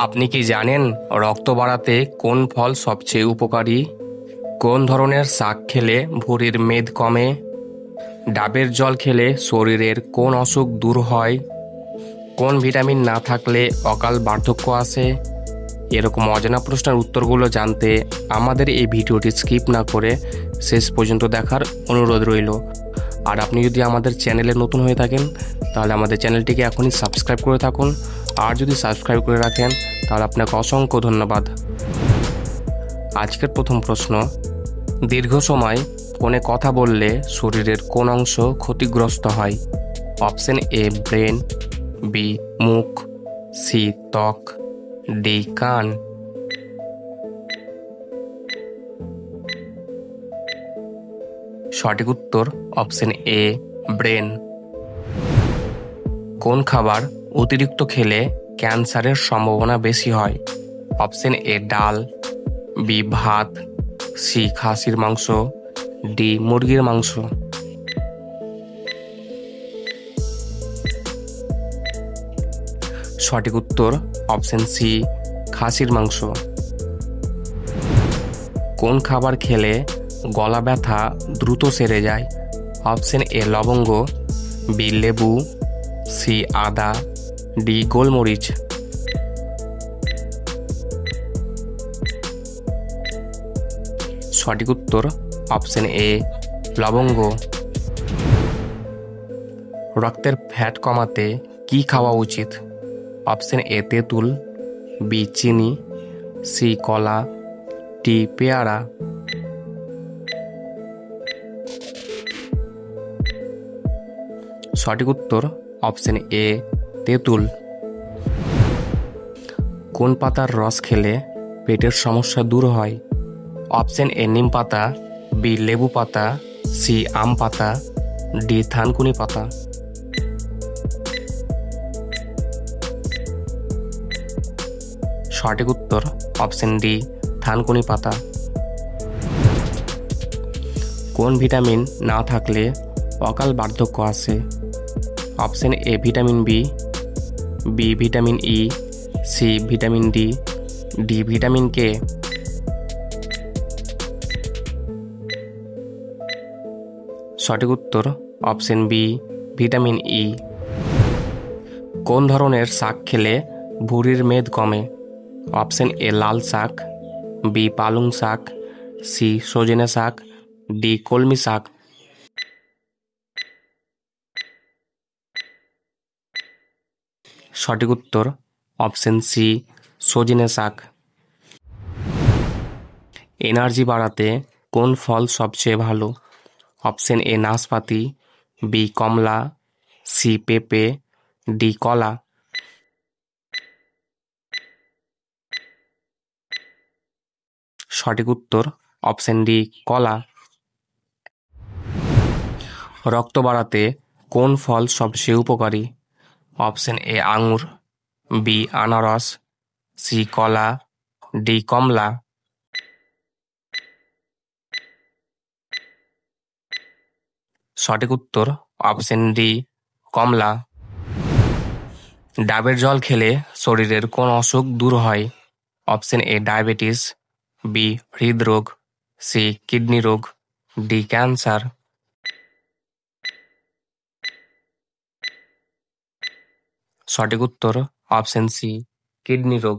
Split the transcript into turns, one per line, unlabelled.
আপনি কি জানেন রক্ত বাড়াতে কোন ফল সবচেয়ে উপকারী? কোন ধরনের শাক খেলে ভুঁড়ির মেদ কমে? ডাবের জল খেলে শরীরের কোন অসুখ দূর হয়? কোন ভিটামিন না থাকলে অকাল বার্ধক্য আসে? এরকম অজানা প্রশ্নের উত্তরগুলো জানতে আমাদের এই ভিডিওটি স্কিপ না করে শেষ পর্যন্ত দেখার অনুরোধ রইল। আর আপনি যদি আমাদের চ্যানেলে নতুন হয়ে থাকেন তাহলে আমাদের চ্যানেলটিকে এখনই সাবস্ক্রাইব করে থাকুন। আর যদি সাবস্ক্রাইব করে রাখেন তাহলে আপনাকে অসংখ্য ধন্যবাদ। আজকের প্রথম প্রশ্ন, দীর্ঘ সময় ফোনে কথা বললে শরীরের কোন অংশ ক্ষতিগ্রস্ত হয়? অপশন এ ব্রেন, বি মুখ, সি ত্বক, ডি কান। সঠিক উত্তর অপশন এ ব্রেন। কোন খাবার অতিরিক্ত খেলে ক্যান্সারের সম্ভাবনা বেশি হয়? অপশন এ ডাল, বি ভাত, সি খাসির মাংস, ডি মুরগির মাংস। সঠিক উত্তর অপশন সি খাসির মাংস। কোন খাবার খেলে গলা ব্যথা দ্রুত সেরে যায়? অপশন এ লবঙ্গ, বি লেবু, সি আদা, ডি গোলমরিচ। সঠিক উত্তর অপশন এ লবঙ্গ। রক্তের ফ্যাট কমাতে কি খাওয়া উচিত? অপশন এ তেঁতুল, বি চিনি, সি কলা, ডি পেয়ারা। সঠিক উত্তর অপশন এ তেঁতুল। কোন পাতার রস খেলে পেটের সমস্যা দূর হয়? অপশন এ নিম পাতা, বি লেবু পাতা, সি আম পাতা, ডি থানকুনি পাতা। সঠিক উত্তর অপশন ডি থানকুনি পাতা। কোন ভিটামিন না থাকলে অকাল বার্ধক্য আসে? Option A vitamin B, B vitamin E, C vitamin D, D vitamin K. সঠিক উত্তর অপশন বি ভিটামিন ই। কোন ধরনের শাক খেলে ভুঁড়ির মেদ কমে? অপশন এ লাল শাক, বি পালং শাক, সি সজনে শাক, ডি কলমি শাক। সঠিক উত্তর অপশন সি সজনে শাক। এনার্জি বাড়াতে কোন ফল সবচেয়ে ভালো? অপশন এ নাশপাতি, বি কমলা, সি পেঁপে, ডি কলা। সঠিক উত্তর অপশন ডি কলা। রক্ত বাড়াতে কোন ফল সবচেয়ে উপকারী? অপশন এ আঙুর, বি আনারস, সি কলা, ডি কমলা। সঠিক উত্তর অপশন ডি কমলা। ডাবের জল খেলে শরীরের কোন অসুখ দূর হয়? অপশন এ ডায়াবেটিস, বি হৃদরোগ, সি কিডনি রোগ, ডি ক্যান্সার। সঠিক উত্তর অপশন সি কিডনি রোগ।